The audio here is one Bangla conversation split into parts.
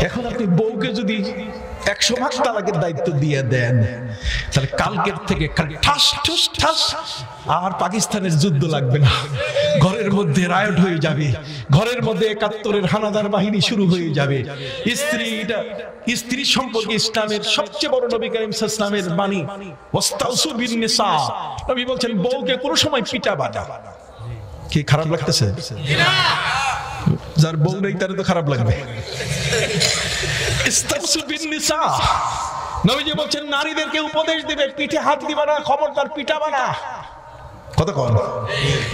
এখন আপনি বউকে যদি 100 ভাগ তালাকের দায়িত্ব দিয়ে দেন, তাহলে কালকের থেকে ঠাস ঠুস ঠাস আর পাকিস্তানের যুদ্ধ লাগবে না, ঘরের মধ্যে রায়ট হয়ে যাবে, ঘরের মধ্যে 71-এর হানাদার বাহিনী শুরু হয়ে যাবে। স্ত্রী সম্পর্কে ইসলামের সবচেয়ে বড় নবী করিম সাল্লাল্লাহু আলাইহি ওয়াসাল্লামের বাণী, ওয়াস্তাউসু বিন নিসা। নবী বলছেন বউকে কোনো সময় পিটাবা না। কি খারাপ লাগতেছে? না, যার বউ নেই তার তো খারাপ লাগবে। ইস্তাউসু বিন নিসা, নবীজি বলছেন নারীদেরকে উপদেশ দিবে, পিঠে হাত দিবা না, খবরদার পিটাবা না। কত কম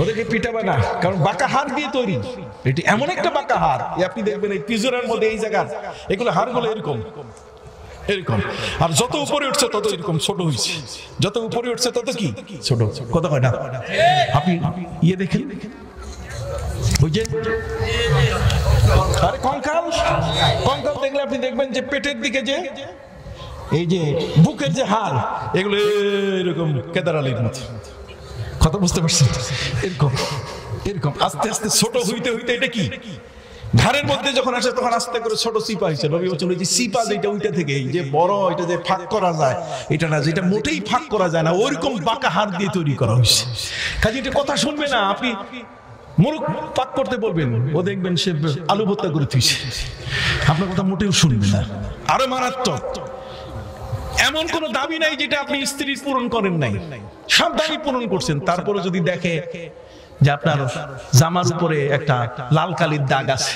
ওদেরকে পিটাবা না, কারণ বাঁকা হাড় দিয়ে তৈরি। এটি এমন একটা বাঁকা হাড়, আপনি দেখবেন এই পিজনের মধ্যে এই জায়গা এগুলো হাড়গুলো এরকম এরকম, আর যত উপরে উঠছে তত এরকম ছোট হয়েছে, যত উপরে উঠছে তত কি ছোট। কত কয় না? আপনি ইয়ে দেখেন, ওই যে আরে কঙ্কাল, কঙ্কাল দেখলে আপনি দেখবেন যে পেটের দিকে যে এই যে বুকের যে হাড়, এগুলো এরকম কেদার আলীর মতো। কথা বুঝতে পারছেন? এরকম এরকম আস্তে আস্তে ছোট হইতে হইতে এটা কি ঘাড়ের মধ্যে যখন আসে তখন আস্তে করে ছোট সিপা হয়েছে। নবী বলছেন ওই যে সিপা যেটা ওইটা থেকে এই যে বড়, এটা যে ফাঁক করা যায় এটা না, যেটা মোটেই ফাঁক করা যায় না, ওইরকম বাঁকা হাড় দিয়ে তৈরি করা হয়েছে। কাজে এটা কথা শুনবে না, আপনি মুরুখ পাক করতে বলবেন, ও দেখবেন সে আলু ভর্তা করে থুইছে, আপনার কথা মোটেও শুনবে না। আরো মারাত্মক, এমন কোন দাবি নাই যেটা আপনি স্ত্রী পূরণ করেন নাই, সব দাবি পূরণ করছেন। তারপরে যদি দেখে যে আপনার জামার উপরে একটা লাল কালির দাগ আছে,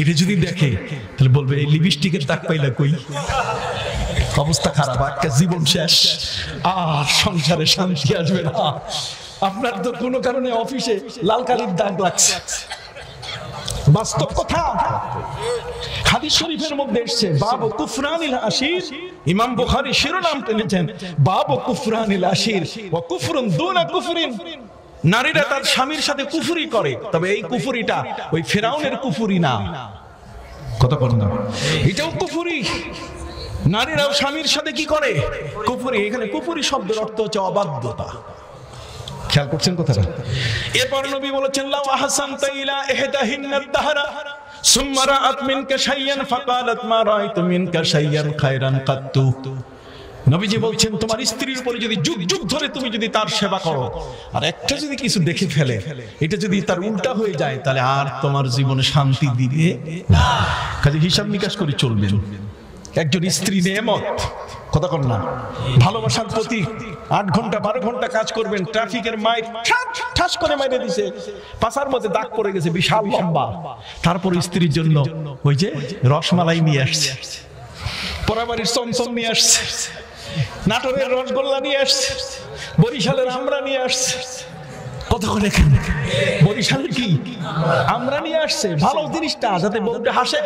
এটা যদি দেখে তাহলে বলবে এই লিপস্টিকের দাগ পাইলা কই, অবস্থা খারাপ, একটা জীবন শেষ, আর সংসারে শান্তি আসবে না। আপনার তো কোনো কারণে অফিসে লাল কালির দাগ লাগছে, বাস্তব কথা। হাদিস শরীফের মধ্যে এসেছে বাবু কুফরানিল আশির, ইমাম বুখারী শিরোনাম টেনেছেন বাবু কুফরানিল আশির ওয়া কুফরুন দুনা কুফরিন। নারীরা তার স্বামীর সাথে কুফরি করে, তবে এই কুফরিটা ওই ফিরআউনের কুফরি না। কথা বলেন না, এটাও কুফরি। নারীরাও স্বামীর সাথে কি করে? কুফরি। এখানে কুফরি শব্দের অর্থ হচ্ছে অবাধ্যতা। খেয়াল করছেন কথাটা? এরপর নবী বলেছেন লাউ আহসানতা ইলা ইহদাহিন্নাদ দাহরা সুম্মা রাআত মিনকা শাইয়ান ফাকালাত মা রাআইতু মিনকা শাইয়ান খায়রান কাত্তু। নবীজি বলছেন তোমার স্ত্রীর উপরে যদি যুগ যুগ ধরে তুমি যদি তার সেবা করো, আর একটা যদি কিছু দেখে ফেলে, এটা যদি তার উল্টা হয়ে যায়, তাহলে আর তোমার জীবনে শান্তি দিবে না। কাজে হিসাব নিকাশ করে চলবেন। একজন স্ত্রী নেয়ামত, কথা কন না, ভালোবাসার প্রতীক। 8 ঘন্টা 12 ঘন্টা কাজ করবেন, ট্রাফিকের মাইর ঠাস করে মাইরে দিছে, পাছার মধ্যে দাগ পড়ে গেছে বিশাল লম্বা, তারপর স্ত্রীর জন্য ওই যে রসমালাই নিয়ে আসছে, পোড়াবাড়ির চমচম নিয়ে আসছে, নাটোরের রসগোল্লা নিয়ে আসছে, বরিশালের আমরা নিয়ে আসছে। কত করে বরিশালের কি আমরা নিয়ে আসছে, ভালো জিনিসটা যাতে বউটা হাসে।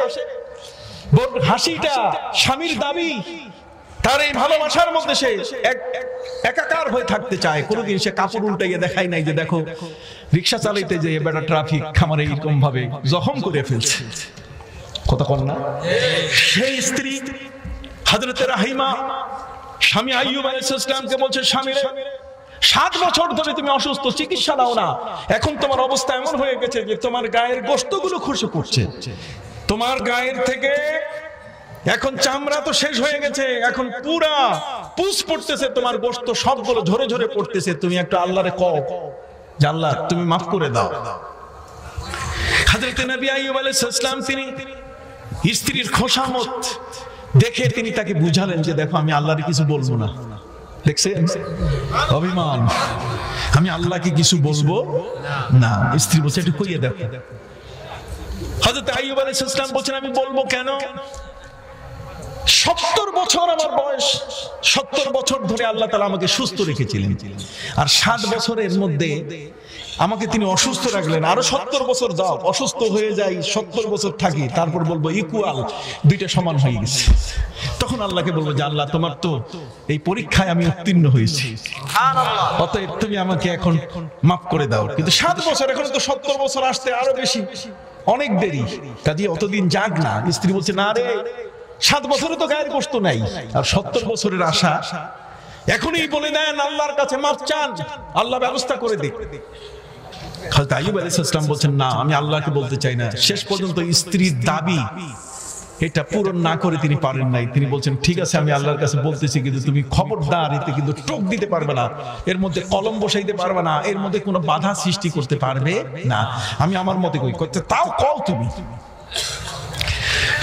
হাসিটা স্বামীর দাবি, তার এই ভালোবাসার মধ্যে সে একাকার হয়ে থাকতে চায়। কোনোদিন সে কাপড় উল্টাইয়ে দেখায় নাই যে দেখো রিক্সা চালাইতে যে বেটা ট্রাফিক আমার এইরকম ভাবে জখম করে ফেলছে। কথা কন না? সেই স্ত্রী হযরতে রাহিমা স্বামী আইয়ুব আলাইহিস সালামকে বলছে, স্বামী রে 7 বছর ধরে তুমি অসুস্থ, চিকিৎসা নাও না, এখন তোমার অবস্থা এমন হয়ে গেছে যে তোমার গায়ের গোশতগুলো খসে পড়ছে, তোমার গায়ের থেকে এখন চামড়া তো শেষ হয়ে গেছে, এখন পুরা পুষ পড়তেছে, তোমার গোশত সবগুলো ঝরে ঝরে পড়তেছে। তুমি একটু আল্লাহরে কও যে আল্লাহ তুমি মাফ করে দাও। হযরত নবী আইয়ুব আলাইহিস সালাম তিনি স্ত্রীর খোশামত দেখে তিনি তাকে বুঝালেন যে দেখো আমি আল্লাহরে কিছু বলবো না। দেখছেন অভিমান, আমি আল্লাহকে কিছু বলবো না। স্ত্রী বলছে একটু কইয়ে দেখো। হযরত আইয়ুব আলাইহিস সালাম বলেন আমি বলবো কেন? 70 বছর আমার বয়স, 70 বছর ধরে আল্লাহ তাআলা আমাকে সুস্থ রেখেছিলেন, আর 7 বছরের মধ্যে আমাকে তিনি অসুস্থ রাখলেন। আরো 70 বছর যাও, অসুস্থ হয়ে যাই, 70 বছর থাকি, তারপর বলবো ইকুয়াল, দুইটা সমান হয়ে গেছে। তখন আল্লাহকে বলবো যে আল্লাহ তোমার তো এই পরীক্ষায় আমি উত্তীর্ণ হয়েছি, অতএব তুমি আমাকে এখন মাফ করে দাও। কিন্তু 7 বছর, এখন তো 70 বছর আসতে আরো বেশি, অনেক দেরি, কাজে অতদিন যাক না। স্ত্রী বলছে না রে, 7 বছরে তো গায়ের গোশত নাই, আর 70 বছরের আশা, এখনই বলে দেন আল্লাহর কাছে মাফ চান, আল্লাহ ব্যবস্থা করে দিক। হযরত আইয়ুব আলাইহিস সালাম বলেন না, আমি আল্লাহকে বলতে চাই না। শেষ পর্যন্ত স্ত্রীর দাবি এটা পূরণ না করে তিনি পারেন নাই। তিনি বলছেন ঠিক আছে আমি আল্লাহর কাছে বলতেছি, কিন্তু তুমি খবরদার এতে কিন্তু টোক দিতে পারবে না, এর মধ্যে কলম বসাইতে পারবে না, এর মধ্যে কোনো বাধা সৃষ্টি করতে পারবে না। আমি আমার মতে কই করতে তাও কও তুমি।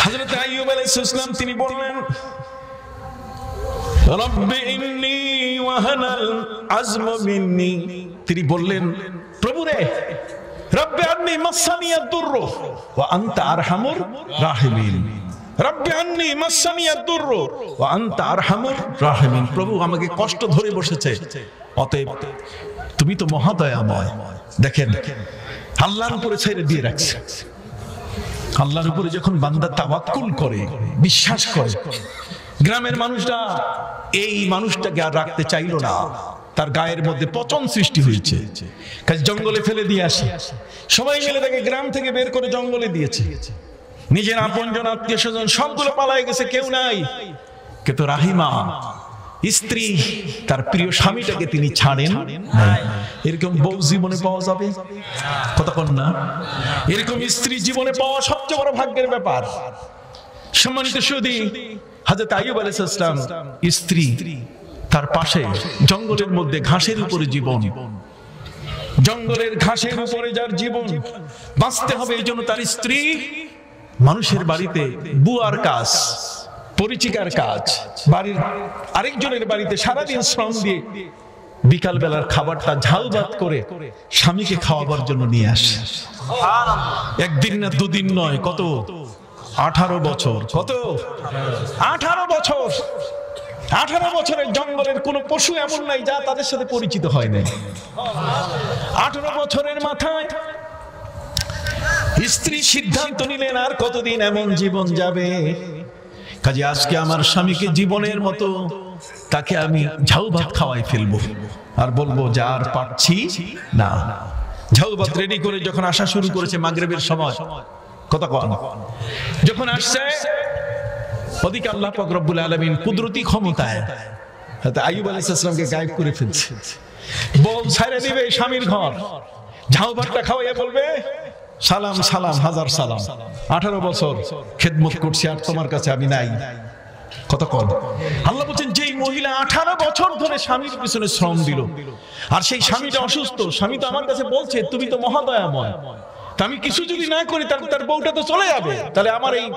হযরত আইয়ুব আলাইহিস সালাম তিনি বললেন রব্বি ইন্নী ওয়াহানাল আযমু মিন্নী, তিনি বললেন প্রভু রে, রব্বি আন্নী মাসানিয়াদ দুররু ওয়া আনতা আরহামুর রাহিমিন, রব্বি আন্নী মাসানিয়াদ দুররু ওয়া আনতা আরহামুর রাহিমিন, প্রভু আমাকে কষ্ট ধরে বসেছে, অতএব তুমি তো মহাদয়াময়। দেখেন আল্লাহর উপরে ছেড়ে দিয়ে রাখছে। আল্লাহর উপরে যখন বান্দা তাওয়াক্কুল করে, বিশ্বাস করে, গ্রামের মানুষরা এই মানুষটাকে আর রাখতে চাইল না, তার গায়ের মধ্যে পচন সৃষ্টি হয়েছে, কাজে জঙ্গলে ফেলে দিয়ে আসে। সবাই মিলে তাকে গ্রাম থেকে বের করে জঙ্গলে দিয়েছে। নিজের আপনজন আত্মীয় স্বজন সবগুলো পালায় গেছে, কেউ নাই। কিন্তু রাহিমা স্ত্রী তার প্রিয় স্বামীটাকে তিনি ছাড়েন নাই। এরকম বউ জীবনে পাওয়া যাবে কতক্ষণ না? এরকম স্ত্রী জীবনে পাওয়া সবচেয়ে বড় ভাগ্যের ব্যাপার। সম্মানিত সুধী, হযরত আইয়ুব আলাইহিস সালাম স্ত্রী তার পাশে, জঙ্গলের মধ্যে ঘাসের উপরে জীবন, জঙ্গলের ঘাসের উপরে যার জীবন, বাঁচতে হবে এই জন্য তার স্ত্রী মানুষের বাড়িতে বুয়ার কাজ, পরিচিকার কাজ, বাড়ির আরেকজনের বাড়িতে সারাদিন শ্রম দিয়ে বিকাল বেলার খাবারটা ঝাল ভাত করে স্বামীকে খাওয়াবার জন্য নিয়ে আসে। একদিন না দুদিন নয়, কত 18 বছর। কত 18 বছর। 18 বছরের জঙ্গলের কোন পশু এমন নাই যা তাদের সাথে পরিচিত হয় নাই। 18 বছরের মাথায় স্ত্রী সিদ্ধান্ত নিলেন আর কতদিন এমন জীবন যাবে, কাজে আজকে আমার স্বামীকে জীবনের মতো তাকে আমি ঝাউ ভাত খাওয়াই ফেলবো, আর বলবো যে আর পারছি না। ঝাউ ভাত রেডি করে যখন আসা শুরু করেছে মাগরিবের সময়, কতক্ষণ যখন আসছে, ওদিকে আল্লাহ পাক রব্বুল আলামিন কুদরতি ক্ষমতায় আইয়ুব আলাইহিস সালামকে গায়েব করে ফেলছে। বউ ছেড়ে দিবে স্বামীর ঘর, ঝাউ ভাতটা খাওয়াইয়া বলবে সালাম সালাম হাজার সালাম, 18 বছর খেদমত করছি আর তোমার কাছে আমি নাই। কতক্ষণ? আল্লাহ বলছেন যেই মহিলা 18 বছর ধরে স্বামীর পিছনে শ্রম দিল, আর সেই স্বামীটা অসুস্থ, স্বামী তো আমার কাছে বলছে তুমি তো মহাদয়াময়, তা আমি কিছু যদি না করি তার বউটা তো চলে যাবে, তাহলে আমার এই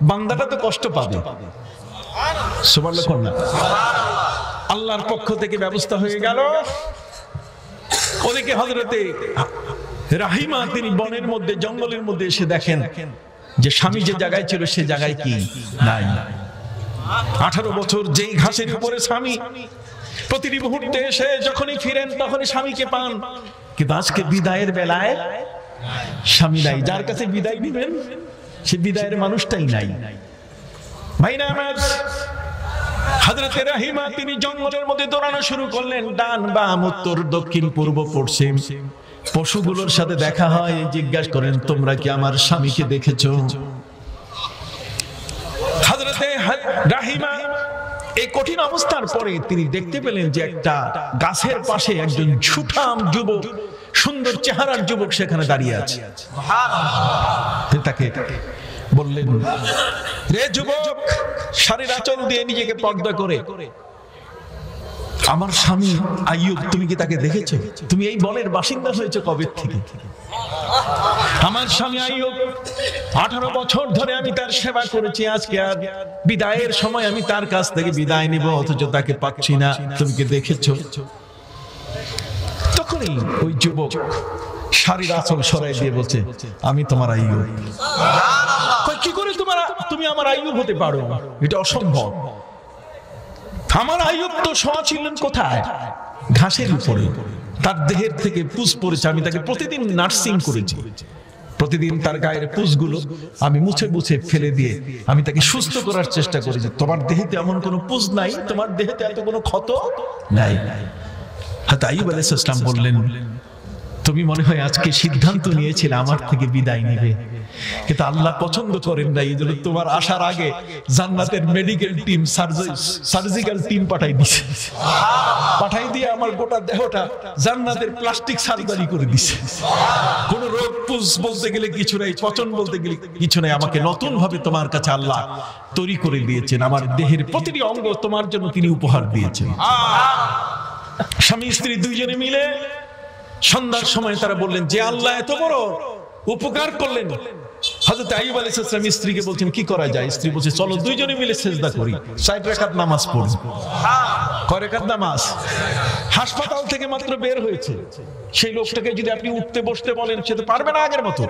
বান্দাটা তো কষ্ট পাবে। সুবহানাল্লাহ না? আল্লাহর পক্ষ থেকে ব্যবস্থা হয়ে গেল। ওদিকে হযরতে রাহিমা তিনি বনের মধ্যে, জঙ্গলের মধ্যে এসে দেখেন যে স্বামী যে জায়গায় ছিল সে জায়গায় কি নাই। 18 বছর যেই ঘাসের উপরে স্বামী, প্রতিটি মুহূর্তে এসে যখনই ফিরেন তখনই স্বামীকে পান, কিন্তু আজকে বিদায়ের বেলায় স্বামী নাই। যার কাছে বিদায় দিবেন সে বিদায়ের মানুষটাই নাই। ভাইনা আমার, হযরতে রাহিমা তিনি জঙ্গলের মধ্যে দৌড়ানো শুরু করলেন, ডান বাম উত্তর দক্ষিণ পূর্ব পশ্চিম। পশুগুলোর সাথে দেখা হয়, জিজ্ঞাসা করেন তোমরা কি আমার স্বামীকে দেখেছো? হযরতে রাহিমা এই কঠিন অবস্থার পরে তিনি দেখতে পেলেন যে একটা গাছের পাশে একজন ঝুঠাম যুবক, সুন্দর চেহারার যুবক সেখানে দাঁড়িয়ে আছে। সুবহানাল্লাহ। তাকে বললেন, রে যুবক, শাড়ির আঁচল দিয়ে নিজেকে পর্দা করে আমার স্বামী আইয়ুব, তুমি কি তাকে দেখেছো? তুমি এই বনের বাসিন্দা হয়েছে কবে থেকে? আমার স্বামী আইয়ুব 18 বছর ধরে আমি তার সেবা করেছি, আজকে আর বিদায়ের সময় আমি তার কাছ থেকে বিদায় নিব, অথচ তাকে পাচ্ছি না, তুমি কি দেখেছো? তখনই ওই যুবক শাড়ির আঁচল সরাই দিয়ে বলছে, আমি তোমার আইয়ুব। সুবহানাল্লাহ। কি করে তুমি আমার আইয়ুব হতে পারো? এটা অসম্ভব। আমার আইয়ুব তো শোয়া ছিলেন কোথায়? ঘাসের উপরে। তার দেহের থেকে পুজ পড়েছে, আমি তাকে প্রতিদিন নার্সিং করেছি, প্রতিদিন তার গায়ের পুজগুলো আমি মুছে মুছে ফেলে দিয়ে আমি তাকে সুস্থ করার চেষ্টা করেছি। তোমার দেহেতে এমন কোনো পুজ নাই, তোমার দেহেতে এত কোনো ক্ষত নাই। হযরত আইয়ুব আলাইহিস সালাম বললেন, তুমি মনে হয় আজকে সিদ্ধান্ত নিয়েছিলে আমার থেকে বিদায় নেবে, কিন্তু আল্লাহ পছন্দ করেন না, এই জন্য তোমার আসার আগে জান্নাতের মেডিকেল টিম, সার্জিক্যাল টিম পাঠাই দিছে, পাঠাই দিয়ে আমার গোটা দেহটা জান্নাতের প্লাস্টিক সার্জারি করে দিছে। কোন রোগ পুষ বলতে গেলে কিছু নাই, পচন বলতে গেলে কিছু নাই, আমাকে নতুন ভাবে তোমার কাছে আল্লাহ তৈরি করে দিয়েছেন, আমার দেহের প্রতিটি অঙ্গ তোমার জন্য তিনি উপহার দিয়েছেন। স্বামী স্ত্রী দুইজনে মিলে সন্ধ্যার সময় তারা বললেন যে আল্লাহ এত বড় উপকার করলেন। হযরত আইয়ুব আলাইহিস সালাম স্ত্রীকে বলছেন কি করা যায়? স্ত্রী বলছে চলো দুইজনে মিলে সিজদা করি, 60 রাকাত নামাজ পড়ি। কয় রাকাত নামাজ? হাসপাতাল থেকে মাত্র বের হয়েছে, সেই লোকটাকে যদি আপনি উঠতে বসতে বলেন সে তো পারবে না আগের মতো।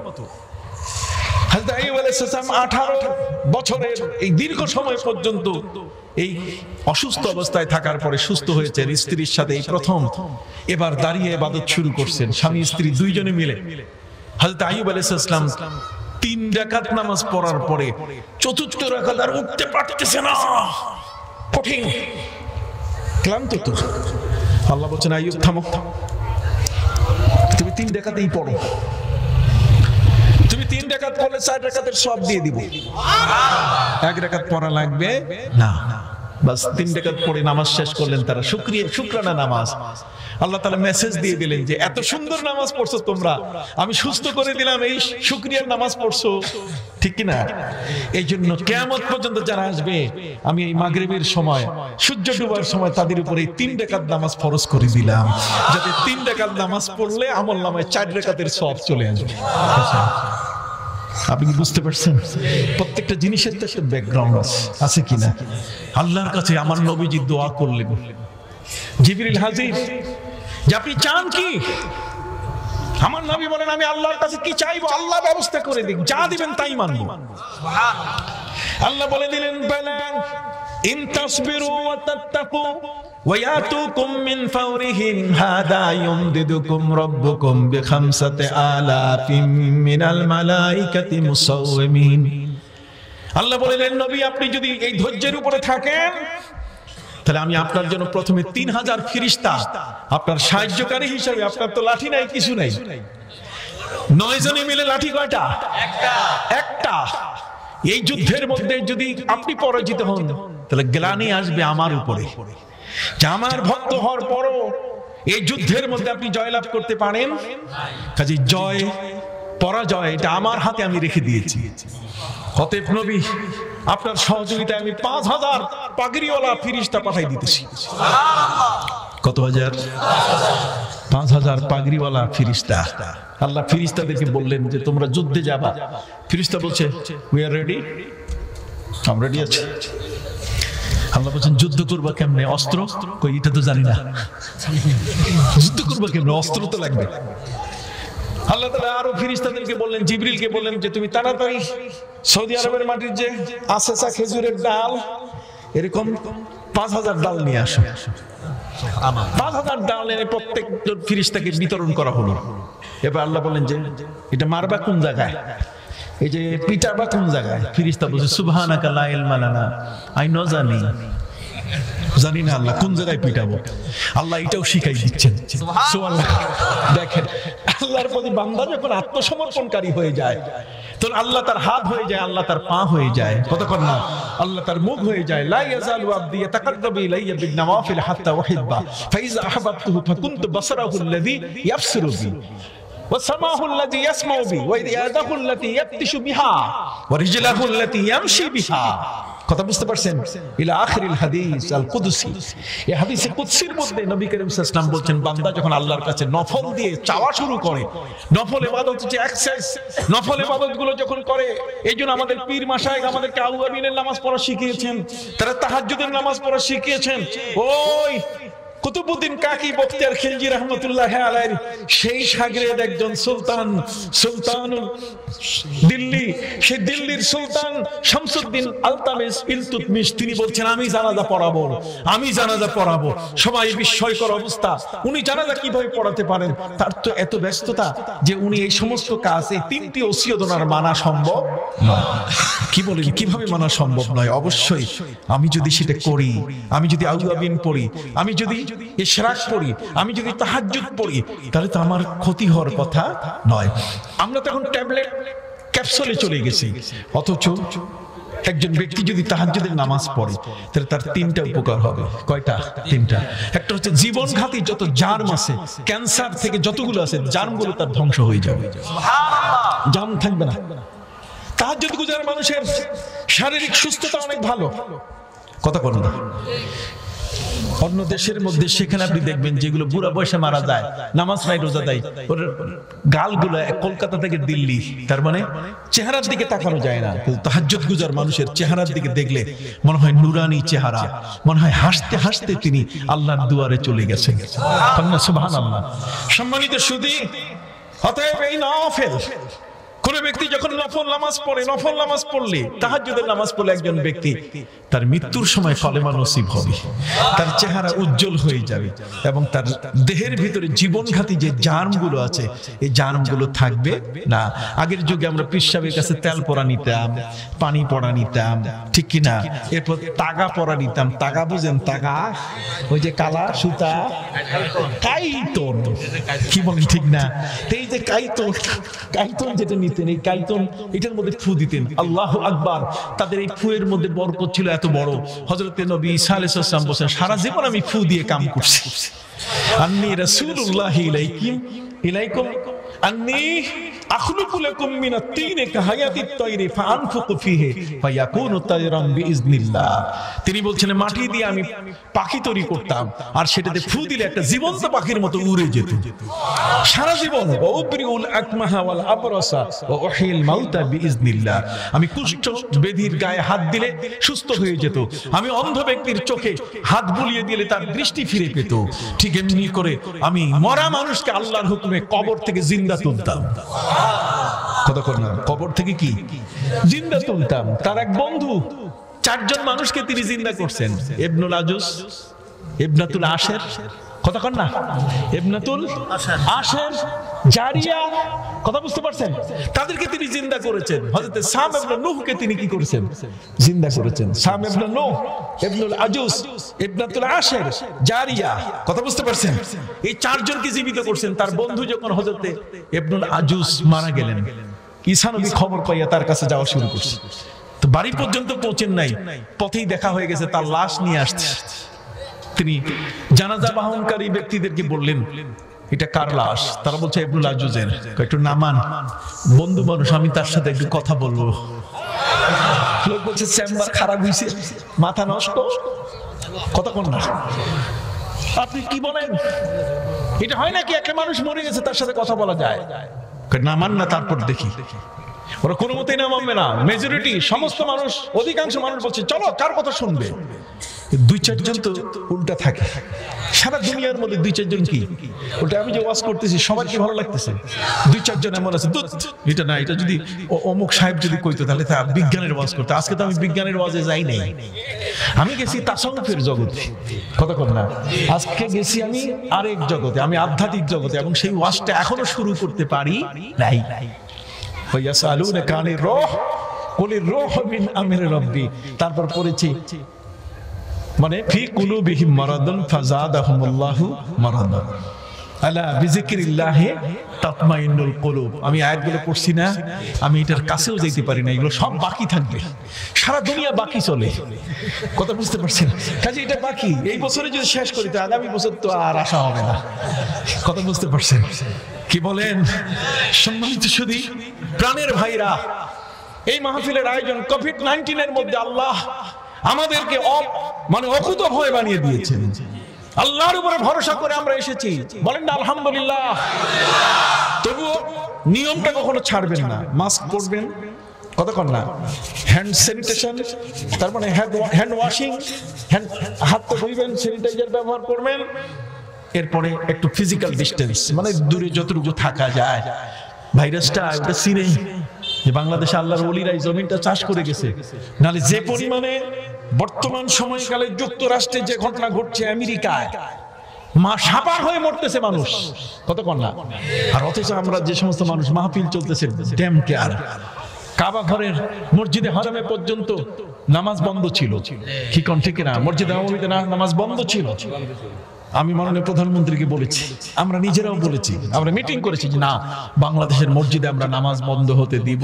হযরত আইয়ুব আলাইহিস সালাম 18 বছরের এই দীর্ঘ সময় পর্যন্ত এই অসুস্থ অবস্থায় থাকার পরে সুস্থ হয়েছেন, স্ত্রীর সাথে এই প্রথম এবার দাঁড়িয়ে ইবাদত শুরু করছেন স্বামী স্ত্রী দুইজনে মিলে। হযরত আইয়ুব আলাইহিস সালাম 3 রাকাত নামাজ পড়ার পরে চতুর্থ রাকাত আর উঠতে পারতেছে না, কঠিন ক্লান্ত তো। আল্লাহ বলেন আইয়ুব থামো, তুমি 3 রাকাতেই পড়ো, তুমি 3 রাকাত পড়লে 4 রাকাতের সওয়াব দিয়ে দিব, 1 রাকাত পড়া লাগবে না। বাস 3 রাকাত পড়ে নামাজ শেষ করলেন তারা, শুকরানা নামাজ। আল্লাহ তাআলা মেসেজ দিয়ে দিলেন যে এত সুন্দর নামাজ পড়ছো তোমরা, আমি সুস্থ করে দিলাম, এই শুকরিয়ার নামাজ পড়ছো, ঠিক কি না? এই জন্য কিয়ামত পর্যন্ত যারা আসবে আমি এই মাগরিবের সময় সূর্য ডুবার সময় তাদের উপরে 3 রাকাত নামাজ ফরজ করে দিলাম, যাতে 3 রাকাত নামাজ পড়লে আমলনামায় 4 রাকাতের সওয়াব চলে আসবে। আপনি কি বুঝতে পারছেন? প্রত্যেকটা জিনিসের তো একটা ব্যাকগ্রাউন্ড আছে কিনা? আল্লাহর কাছে আমার নবীজি দোয়া করলেন, জিবরিল হাজির, যে আপনি চান কি? আমার নবী বলেন আমি আল্লাহর কাছে কি চাইবো আল্লাহ ব্যবস্থা করে দিন, যা দিবেন তাই মানবো। আল্লাহ বলে দিলেন বালা ইন তাসবিরু ওয়া তাত্তাকু ওয়া ইয়াতুকুম মিন ফাওরিহিম হাদা ইউমদিদুকুম রাব্বুকুম বিখামসাতি আলাফিম মিনাল মালাইকাতি মুসাওwimin। আল্লাহ বলেন নবী আপনি যদি এই ধৈর্যের উপরে থাকেন তাহলে আমি আপনার জন্য প্রথমে 3000 ফেরেশতা আপনার সাহায্যকারী হিসেবে, আপনার তো লাঠি নাই কিছু নাই, 9 জনে মিলে লাঠি কয়টা? একটা। এই যুদ্ধের মধ্যে যদি আপনি পরাজিত হন তাহলে গ্লানি আসবে আমার উপরে, যে আমার ভক্ত হওয়ার পরও এই যুদ্ধের মধ্যে আপনি জয়লাভ করতে পারেন, কাজে জয় পরাজয় এটা আমার হাতে আমি রেখে দিয়েছি। অতএব নবী আপনার সহযোগিতায় আমি 5000 পাগড়িওয়ালা ফেরেশতা পাঠাই দিতেছি। কত হাজার? 5000 পাগড়িওয়ালা ফেরেশতা। আল্লাহ ফেরেশতাদেরকে বললেন যে তোমরা যুদ্ধে যাবা। ফেরেশতা বলছে উই আর রেডি, আমরা রেডি আছি। আল্লাহ বলছেন যুদ্ধ করবা কেমনে? অস্ত্র কই এটা তো জানি না, যুদ্ধ করবা কেমনে? অস্ত্র তো লাগবে। আল্লাহ তাআলা আরো ফেরেশতাদেরকে বললেন, জিবরিলকে বললেন যে তুমি তাড়াতাড়ি সৌদি আরবের মাটির যে আছেসা খেজুরের ডাল এরকম 5000 ডাল নিয়ে আসো। 5000 ডাল এনে প্রত্যেক ফেরেশতাকে বিতরণ করা হলো। এবার আল্লাহ বলেন যে এটা মারবা কোন জায়গায়, এই যে পিটাবা কোন জায়গায়? ফেরেশতা বলছে সুবহানাকা লা ইলমা লানা, আই নো জানি না আল্লাহ কোন জায়গায় পিটাবো। আল্লাহ এটাও শিখাই দিচ্ছেন। সুবহানাল্লাহ। দেখেন আল্লাহর প্রতি বান্দা যখন আত্মসমর্পণকারী হয়ে যায় তখন আল্লাহ তার হাত হয়ে যায়, আল্লাহ তার পা হয়ে যায়, কতক্ষণ না আল্লাহ তার মুখ হয়ে যায়। লা ইয়াজালু আবদি ইয়াতাকাররাবু ইলাইয়া বিন-নওয়াফিল হাত্তা উহিব্বা ফাইযা আহবাবতুহু ফাকুনতু বাসারাহু আল্লাযী ইয়াবসিরু বি ওয়া সামাহু আল্লাযী ইয়াসমাউ বি ওয়া ইয়াদাহু আল্লাতী ইয়াবতিশু বিহা ওয়া রিজলাহু আল্লাতী ইয়ামশি বিহা। কথা বুঝতে পারছেন? ইলা আখিরিল হাদিস আল কুদসি। এই হাদিসে কুদসির মধ্যে নবী করিম সাল্লাল্লাহু আলাইহি ওয়াসাল্লাম বলছেন বান্দা যখন আল্লাহর কাছে নফল দিয়ে চাওয়া শুরু করে, নফল ইবাদত যে এক্সেস, নফল ইবাদতগুলো যখন করে, এইজন্য আমাদের পীর মাশায়েখ আমাদেরকে আউয়াবিনের নামাজ পড়া শিখিয়েছেন, তারা তাহাজ্জুদের নামাজ পড়া শিখিয়েছেন। ওই কুতুবউদ্দিন কাকি বখতিয়ার খিলজি রহমতুল্লাহ আলাইহির সেই শাগরেদ একজন সুলতান, সুলতানুল দিল্লি, সেই দিল্লির সুলতান শামসুদ্দিন আলতামিস ইলতুতমিশ, তিনি বলছেন আমি জানাজা পড়াবো, আমি জানাজা পড়াবো। সবাই বিস্ময়কর অবস্থা, উনি জানাজা কিভাবে পড়াতে পারেন? তার তো এত ব্যস্ততা যে উনি এই সমস্ত কাজ, এই 3টি ওসিয়ত ওনার মানা সম্ভব নয়। কি বলেন কিভাবে মানা সম্ভব নয়? অবশ্যই আমি যদি সেটা করি, আমি যদি আউয়াবিন পড়ি, আমি যদি ইশরাক পড়ি, আমি যদি তাহাজ্জুদ পড়ি, তাহলে তো আমার ক্ষতি হওয়ার কথা নয়। আমরা তো এখন ট্যাবলেট ক্যাপসুলে চলে গেছি। অথচ একজন ব্যক্তি যদি তাহাজ্জুদের নামাজ পড়ে তাহলে তার তিনটা উপকার হবে। কয়টা? তিনটা। একটা হচ্ছে জীবনঘাতী যত জার্ম আছে, ক্যান্সার থেকে যতগুলো আছে, জার্মগুলো তার ধ্বংস হয়ে যাবে, জার্ম থাকবে না। তাহাজ্জুদ গুজার মানুষের শারীরিক সুস্থতা অনেক ভালো। কথা বলেন না? অন্য দেশের মধ্যে সেখানে আপনি দেখবেন যেগুলো বুড়া বয়সে মারা যায়, নামাজ নাই রোজা দেয়, ওর গালগুলো কলকাতা থেকে দিল্লি, তার মানে চেহারার দিকে তাকানো যায় না। তাহাজ্জুদ গুজার মানুষের চেহারার দিকে দেখলে মনে হয় নুরানি চেহারা, মনে হয় হাসতে হাসতে তিনি আল্লাহর দুয়ারে চলে গেছেন। সুবহানাল্লাহ। সম্মানিত সুধী, অতএব এই নফল, কোন ব্যক্তি যখন নফল নামাজ পড়ে, নফল নামাজ পড়লে, তাহাজ্জুদের নামাজ পড়লে একজন ব্যক্তি তার মৃত্যুর সময় কলেমা নসিব হবে, তার চেহারা উজ্জ্বল হয়ে যাবে এবং তার দেহের ভিতরে জীবনঘাতী যে জার্মগুলো আছে এই জার্মগুলো থাকবে না। আগের যুগে আমরা পীর সাহেবের কাছে তেল পড়া নিতাম, পানি পড়া নিতাম, ঠিক কিনা? এরপর তাগা পড়া নিতাম। তাগা বুঝেন? তাগা ওই যে কালা সুতা, কাইতন, কি বলেন ঠিক না? এই যে কাইতন, কাইতন যেটা নিতেন, এই কাইতন এটার মধ্যে ফু দিতেন। আল্লাহু আকবার। তাদের এই ফুয়ের মধ্যে বরকত ছিল এত বড়। হযরতে নবী ঈসা আলাইহিস সালাম বলেন, সারা জীবন আমি ফু দিয়ে কাম করছি। আন্নী রাসূলুল্লাহি ইলাইকুম আন্নী আখলুকু লাকুম মিনাত তিন কাহায়াতিত তায়রি ফাআনফুকু ফিহি ফায়াকুনু তায়রান বিইজনিল্লাহ। তিনি বলছেন মাটি দিয়ে আমি পাখি তৈরি করতাম আর সেটাতে ফু দিলে একটা জীবন্ত পাখির মতো উড়ে যেত সারা জীবন। ওয়াবরিউল আকমাহা ওয়াল আবরাসা ওয়া উহিল মাউতা বিইজনিল্লাহ। আমি কুষ্ঠ বেধির গায়ে হাত দিলে সুস্থ হয়ে যেত। আমি অন্ধ ব্যক্তির চোখে হাত বুলিয়ে দিলে তার দৃষ্টি ফিরে পেত। ঠিক এমনি করে আমি মরা মানুষকে আল্লাহর হুকুমে কবর থেকে জিন্দা তুলতাম। কতক্ষণ না? কবর থেকে কি জিন্দা তুলতাম। তার এক বন্ধু 4 জন মানুষকে তিনি জিন্দা করছেন। ইবনুল আজুজ, ইবনাতুল আশের, কতক্ষণ না? ইবনাতুল আশের, জারিয়া, কথা বুঝতে পারছেন? তাদেরকে তিনি জিন্দা করেছেন। হযরত সাম ইবনে নূহকে তিনি কি করেছেন? জিন্দা করেছেন। সাম ইবনে নূহ, ইবনুল আজুজ, ইবনাতুল আশের, জারিয়া, কথা বুঝতে পারছেন? এই 4 জনকে জীবিত করছেন। তার বন্ধু যখন হযরত ইবনুল আজুজ মারা গেলেন, ঈসা নবী খবর পাইয়া তার কাছে যাওয়া শুরু করছে। তো বাড়ি পর্যন্ত পৌঁছেন নাই, পথেই দেখা হয়ে গেছে, তার লাশ নিয়ে আসছে। তিনি জানাজা বাহনকারী ব্যক্তিদেরকে বললেন, এটা কার লাশ? তারা বলছে ইবনুল আজুজের। একটু নামান, বন্ধু মানুষ, আমি তার সাথে একটু কথা বলবো। লোক বলছে চেম্বার খারাপ হয়েছে, মাথা নষ্ট, কতক্ষণ না? আপনি কি বলেন? এটা হয় নাকি একটা মানুষ মরে গেছে তার সাথে কথা বলা যায়? নামান না, তারপর দেখি। ওরা কোনো মতেই নামাবে না। মেজরিটি, সমস্ত মানুষ, অধিকাংশ মানুষ বলছে চলো, কার কথা শুনবে? 2-4 জন তো উল্টা থাকে সারা দুনিয়ার মধ্যে। 2-4 জন কি ওটা? আমি যে ওয়াজ করতেছি সবার কি ভালো লাগতেছে? 2-4 জন এমন আছে, এটা না, এটা যদি অমুক সাহেব যদি কইতো তাহলে তা বিজ্ঞানের ওয়াজ করতে। আজকে তো আমি বিজ্ঞানের ওয়াজে যাই নাই, আমি গেছি তাসাউফের জগতে, কতক্ষণ না? আজকে গেছি আমি আরেক জগতে, আমি আধ্যাত্মিক জগতে, এবং সেই ওয়াজটা এখনো শুরু করতে পারি নাই। ওয়ায়াসালুনাকা আনির রূহ কুলির রূহু মিন আমরি রাব্বি। তারপর পড়েছি মানে ফি কুলুবিহিম মারাদুন ফাযাদাহুমুল্লাহু মারাদা আলা বিযিকরিল্লাহি তাতমাইন্নুল কুলুব। আমি আয়াতগুলো পড়ছি না, আমি এটার কাছেও যাইতে পারি না। এগুলো সব বাকি থাকবে, সারা দুনিয়া বাকি চলে, কথা বুঝতে পারছেন? কাজে এটা বাকি। এই বছরে যদি শেষ করি তো আগামী বছর তো আর আশা হবে না, কথা বুঝতে পারছেন? কি বলেন? সম্মানিত সুধী, প্রাণের ভাইরা, এই মাহফিলের আয়োজন কোভিড-19 এর মধ্যে আল্লাহ আমাদেরকে অকুত ভয় বানিয়ে দিয়েছেন। আল্লাহর উপরে ভরসা করে আমরা এসেছি, বলেন না আলহামদুলিল্লাহ। তবুও নিয়মটা কখনো ছাড়বেন না। মাস্ক পরবেন, কতক্ষণ না? হ্যান্ড স্যানিটেশন, তার মানে হ্যান্ড ওয়াশিং, হাত তো ধুইবেন, স্যানিটাইজার ব্যবহার করবেন। এরপরে একটু ফিজিক্যাল ডিস্টেন্স, মানে দূরে যতটুকু থাকা যায়। ভাইরাসটা ওটা চিনেই যে বাংলাদেশে আল্লাহর ওলিরাই জমিনটা চাষ করে গেছে, নাহলে যে পরিমাণে বর্তমান সময়কালে যুক্তরাষ্ট্রে যে ঘটনা ঘটছে, আমেরিকায় সাপার হয়ে মরতেছে মানুষ, কতক্ষণ না? আর অথচ আমরা যে সমস্ত মানুষ, মাহফিল চলতেছে, ড্যাম কেয়ার, কাবা ঘরের মসজিদে হারামে পর্যন্ত নামাজ বন্ধ ছিল, কি কোন ঠিক না? মসজিদে নববীতে নামাজ বন্ধ ছিল, আমি মাননীয় প্রধানমন্ত্রীকে বলেছি, আমরা নিজেরাও বলেছি, আমরা মিটিং করেছি যে না, বাংলাদেশের মসজিদে আমরা নামাজ বন্ধ হতে দিব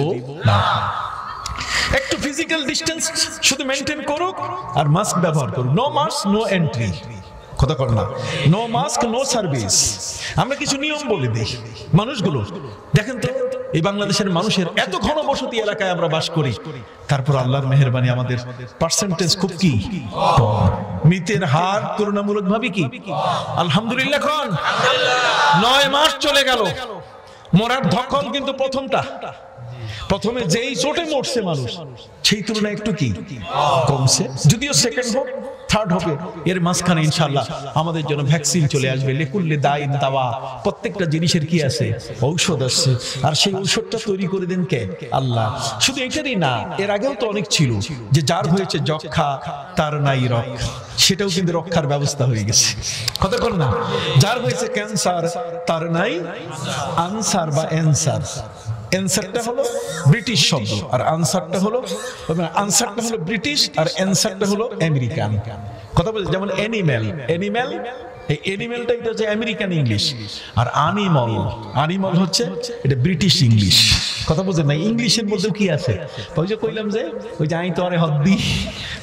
না। একটু ফিজিক্যাল ডিস্টেন্স শুধু মেনটেন করুক আর মাস্ক ব্যবহার করুক। নো মাস্ক নো এন্ট্রি, কথা কর না, নো মাস্ক নো সার্ভিস। আমরা কিছু নিয়ম বলে দিই মানুষগুলো। দেখেন তো এই বাংলাদেশের মানুষের এত ঘনবসতি এলাকায় আমরা বাস করি, তারপর আল্লাহর মেহেরবানি আমাদের পার্সেন্টেজ খুব কি কম, মৃতের হার তুলনামূলক ভাবে কি আলহামদুলিল্লাহ। এখন 9 মাস চলে গেল, মরার ধকল কিন্তু প্রথমে যেই চোটে মরছে মানুষ, সেই তুলনায় একটু কি কমছে। যদিও সেকেন্ড হোক থার্ড হবে, এর মাঝখানে ইনশাআল্লাহ আমাদের জন্য ভ্যাকসিন চলে আসবে। লিকুল্লি দাইন দাওয়া, প্রত্যেকটা জিনিসের কি আছে ঔষধ আছে, আর সেই ঔষধটা তৈরি করে দেন কে? আল্লাহ। শুধু এটারই না, এর আগেও তো অনেক ছিল যে যার হয়েছে যক্ষা তার নাই রক্ষা, সেটাও কিন্তু রক্ষার ব্যবস্থা হয়ে গেছে, কথা বল না। যার হয়েছে ক্যান্সার তার নাই আনসার বা অ্যানসার। অ্যানসারটা হলো ব্রিটিশ শব্দ আর আনসারটা হলো ব্রিটিশ আর অ্যানসারটা হলো আমেরিকান, কথা বলছে। যেমন অ্যানিম্যাল, এই অ্যানিম্যালটা এটা হচ্ছে আমেরিকান ইংলিশ, আর আনিমল হচ্ছে এটা ব্রিটিশ ইংলিশ, কথা বুঝেন না। ইংলিশের মধ্যে কি আছে? ওই যে কইলাম যে ওই যে আই তোরে হদ্দি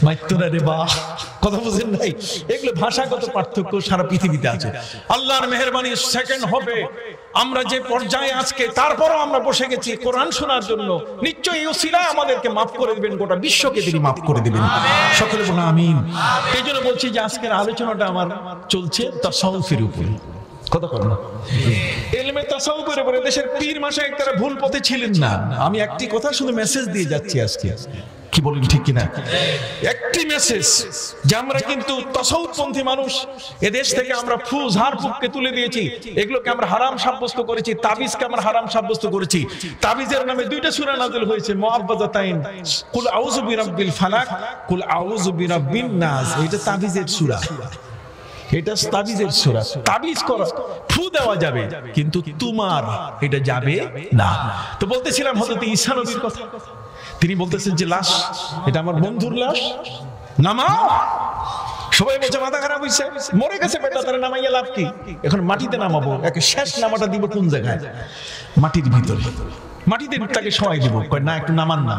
মাইতোরা রে বা, কথা বুঝেন নাই? এগুলো ভাষাগত পার্থক্য সারা পৃথিবীতে আছে। আল্লাহর মেহেরবানি সেকেন্ড হবে আমরা যে পর্যায়ে আজকে, তারপরও আমরা বসে গেছি কোরআন শোনার জন্য। নিশ্চয়ই ওসিলা আমাদেরকে মাফ করে দিবেন, গোটা বিশ্বকে তিনি মাফ করে দিবেন, সকলে বলুন আমিন। এই জন্য বলছি যে আজকের আলোচনাটা আমার চলছে তাসাউফের উপরে, কথা বল না, ইলমে তাসাউফের উপরে। দেশের পীর মাশায়েখ তারা ভুল পথে ছিলেন না। আমি একটি কথা শুধু মেসেজ দিয়ে যাচ্ছি আজকে, কি বলেন ঠিক কিনা? একটি মেসেজ যে আমরা কিন্তু তাসাউফপন্থী মানুষ, এদেশ থেকে আমরা ঝাড়ফুঁককে তুলে দিয়েছি, এগুলোকে আমরা হারাম সাব্যস্ত করেছি, তাবিজকে আমরা হারাম সাব্যস্ত করেছি। তাবিজের নামে 2টা সূরা নাযিল হয়েছে, মুআব্বাযাতাইন, কুল আউযু বিরাব্বিল ফালাক, কুল আউযু বিরাব্বিন নাস। এটা তাবিজের সূরা, এটা তাবিজের সূরা। তাবিজ করা, ফু দেওয়া যাবে, কিন্তু তোমার এটা যাবে না। তো বলতেছিলাম হযরত ঈসা নবীর কথা। তিনি বলতেছেন যে লাশ, এটা আমার বন্ধুর লাশ, নামাও। সবাই বলছে মাথা খারাপ হইছে, মরে গেছে বেটা, তারা নামাইয়া লাভ কি? এখন মাটিতে নামাবো, একে শেষ নামাটা দিব কোন জায়গায়? মাটির ভিতরে, মাটিতে তাকে শোয়াই দিব। কয় না, একটু নামান না।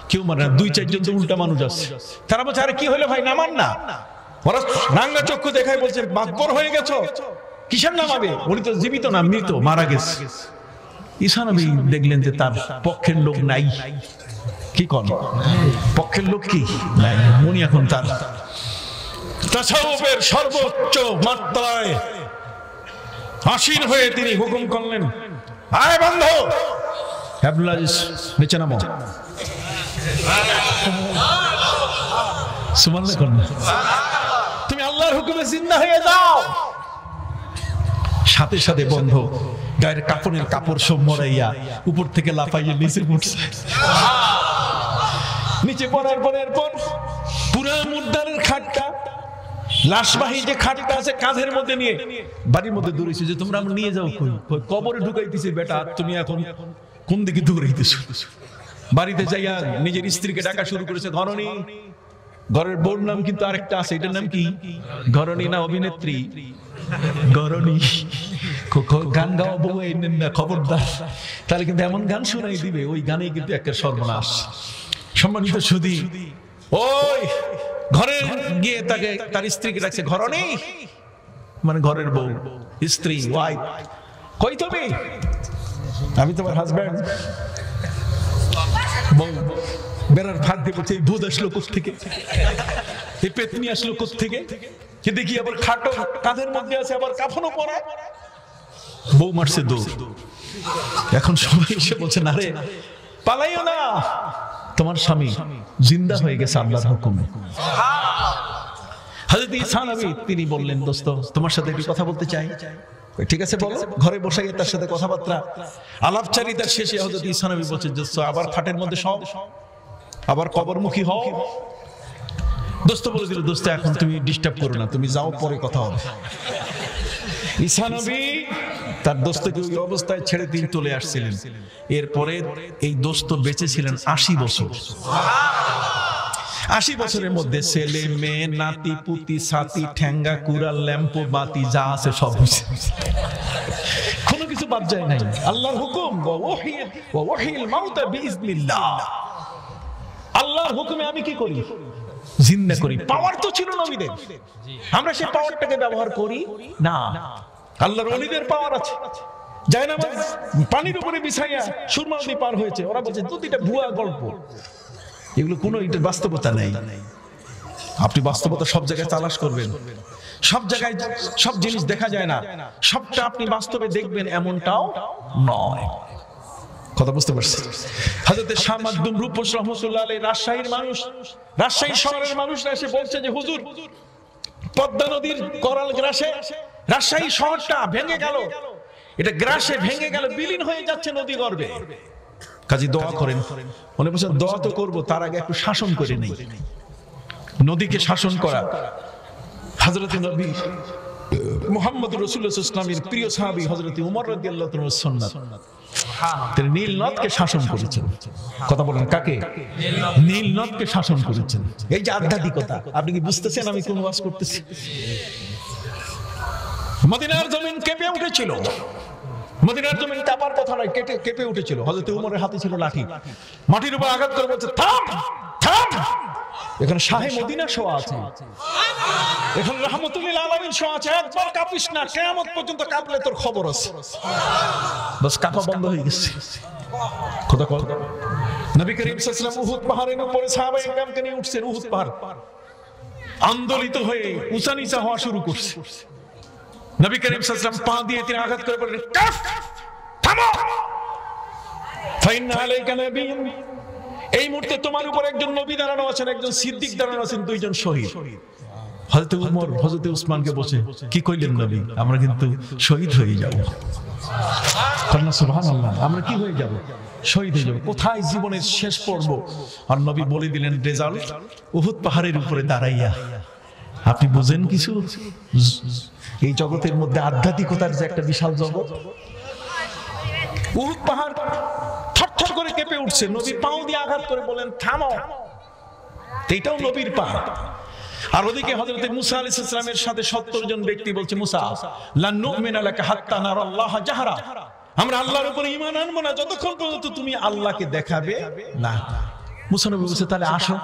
কেউ মানে না, 2-4 জন তো উল্টা মানুষ আছে, তারা বলছে আরে কি হলো ভাই, নামান না। ওরা রাঙ্গা চক্ষু দেখায় বলছে বাকবর হয়ে গেছো, কিসের নামাবে? উনি তো জীবিত না, মৃত, মারা গেছে। ঈসা নবী দেখলেন যে তার পক্ষের লোক নাই। কি কন পক্ষের লোক কি নাই, উনি এখন তার তাসাউফের সর্বোচ্চ মাত্রায় আসীন হয়ে তিনি হুকুম করলেন, আয় বন্ধ, আব্দুল আজিজ নিচে নামো। সুবহানাল্লাহ কোন, তুমি আল্লাহর হুকুমে জিন্দা হয়ে যাও। সাথে সাথে বন্ধ, গায়ের কাপড়ের কাপড় সব মরাইয়া উপর থেকে লাফাইয়া নিচে পড়ছে। নিচে পড়ার পর পুরা মুদ্দারের খাটটা, লাশবাহী যে খাটটা আছে কাঁধের মধ্যে নিয়ে বাড়ির মধ্যে দৌড়েছে যে তোমরা আমরা নিয়ে যাও কই? কবরে ঢুকাইতেছে বেটা, তুমি এখন কোন দিকে দৌড়াইতেছো? বাড়িতে যাইয়া নিজের স্ত্রীকে ডাকা শুরু করেছে, ঘরণী। ঘরের বউর নাম কিন্তু আরেকটা আছে, এটার নাম কি? ঘরণী না অভিনেত্রী? ঘরণী। গান গাওয়া বউ এনেন না, খবরদার, তাহলে কিন্তু এমন গান শোনাই দিবে, ওই গানে কিন্তু একটা সর্বনাশ। সম্মানিত সুধী, ওই ঘরে গিয়ে তাকে তার স্ত্রীকে ডাকছে, ঘরণী মানে ঘরের বউ, স্ত্রী, ওয়াইফ। কই তুমি? আমি তোমার হাজবেন্ড। বউ বেড়ার ফাঁক দিয়ে বলছে, এই ভূত আসলো কোত্থেকে, এই পেতনি আসলো কোত্থেকে? কি দেখি আবার খাটো কাঁধের মধ্যে আছে, আবার কাফনও পরা। বউ মারছে দৌড়। এখন সবাই এসে বলছে, না রে পালাইও না, তোমার স্বামী জিন্দা হয়ে গেছে আল্লাহর হুকুমে। হযরত ঈসা নবী তিনি বললেন, দোস্ত তোমার সাথে একটু কথা বলতে চাই। ঠিক আছে বলো। ঘরে বসে তার সাথে কথাবার্তা আলাপচারিতার শেষে হযরত ঈসা নবী বলছেন, দোস্ত আবার খাটের মধ্যে সব, আবার কবরমুখী হও। দোস্ত বলে দিল, দোস্ত এখন তুমি ডিস্টার্ব করো না, তুমি যাও, পরে কথা হবে। ঈসা নবী তার দোস্তকে ওই অবস্থায় ছেড়ে তিনি চলে আসছিলেন। এরপরে এই দোস্ত বেঁচে ছিলেন 80 বছর। 80 বছরের মধ্যে ছেলে মেয়ে নাতি পুতি সাতি ঠ্যাঙ্গা কুড়াল ল্যাম্পো বাতি যা আছে সব হয়েছে, কোনো কিছু বাদ যায় নাই। আল্লাহর হুকুম, ওয়াহিল মাউতা বিইজনিল্লাহ, আল্লাহর হুকুমে আমি কি করি, জিন্দা করি। পাওয়ার তো ছিল নবীদের, আমরা সেই পাওয়ারটাকে ব্যবহার করি না। আল্লাহর ওলিদের পাওয়ার আছে, জায়নামাজ পানির উপরে বিছাইয়া সুরমা নদী পার হয়েছে। ওরা বলছে দুটিটা ভুয়া গল্প, এগুলো কোনো বাস্তবতা নেই। আপনি বাস্তবতা সব জায়গায় তালাশ করবেন, সব জায়গায় সব জিনিস দেখা যায় না, সবটা আপনি বাস্তবে দেখবেন এমনটাও নয়। কথা বুঝতে পারছি? হযরত শাহ মাকদুম রূপস রাহমাতুল্লাহ আলাইহি রাজশাহীর মানুষ, রাজশাহী শহরের মানুষরা এসে বলছে যে হুজুর, পদ্মা নদীর করাল গ্রাসে রাজশাহী শহরটা ভেঙে গেল, এটা গ্রাসে ভেঙে গেল, বিলীন হয়ে যাচ্ছে নদী গর্ভে, কাজী দোয়া করেন। মনে বলছেন দোয়া তো করবো, তার আগে একটু শাসন করে নেই। নদীকে শাসন করা হযরত নবী মুহাম্মদ রাসূলুল্লাহ সাল্লাল্লাহু আলাইহি ওয়াসাল্লামের প্রিয় সাহাবী হযরত উমর রাদিয়াল্লাহু তাআলার সুন্নাত। তিনি নীল নদকে শাসন করেছেন। কথা বলেন কাকে? নীল নদকে শাসন করেছেন। এই যে আধ্যাত্মিকতা, আপনি কি বুঝতেছেন আমি কোন ওয়াজ করতেছি? মদিনার জমিন কেঁপে উঠেছিল, মদিনার জমিন কাঁপার কথা নয়, কেঁপে উঠেছিল। হযরত উমরের হাতে ছিল লাঠি, মাটির উপর আঘাত করে বলছে থাম থাম। এখানে শাহে মদিনা শোয়া আছে, এখানে রাহমাতুল লিল আলামিন শোয়া আছে। একবার কাঁপিস না, কিয়ামত পর্যন্ত কাঁপলে তোর খবর আছে। বাস কাঁপা বন্ধ হয়ে গেছে। কথা কল। নবী করিম সাল্লাল্লাহু আলাইহি ওয়াসাল্লাম উহুদ পাহাড়ের উপরে সাহাবায়ে কেরামকে নিয়ে উঠছেন। উহুদ পাহাড় আন্দোলিত হয়ে উঁচা নিচা হওয়া শুরু করছে। নবী করিম সাল্লাল্লাহু আলাইহি ওয়াসাল্লাম পা দিয়ে তিনি আঘাত করে বললেন কাফ, থামো। ফাইন্না আলাইকা নাবিয়্যুন, এই মুহূর্তে তোমার উপর একজন নবী দাঁড়ানো আছেন, একজন সিদ্দিক দাঁড়ানো আছেন, দুইজন শহীদ। হযরত উমর হযরত উসমানকে বসে কি কইলেন নবী, আমরা কিন্তু শহীদ হয়ে যাব। কন্যা সুবহানাল্লাহ, আমরা কি হয়ে যাব? শহীদ হয়ে যাব। কোথায় জীবনের শেষ পর্ব? আর নবী বলে দিলেন রেজাল্ট উহুদ পাহাড়ের উপরে দাঁড়াইয়া। আপনি বুঝেন কিছু? এই জগতের মধ্যে আধ্যাত্মিকতার যে একটা বিশাল জগৎ। উহুদ পাহাড় থরথর করে কেঁপে উঠছে, নবী পাও দিয়ে আঘাত করে বলেন থামো। এইটাও নবীর পা। আর ওদিকে হযরত মুসা আলাইহিস সালামের সাথে 70 জন ব্যক্তি বলছে মুসা লান নুমিনা লাকা হাত্তা নারাল্লাহ জাহরা, আমরা আল্লাহর উপর ঈমান আনবো না যতক্ষণ পর্যন্ত তুমি আল্লাহকে দেখাবে না। মুসা নবী বলছে তাহলে আসো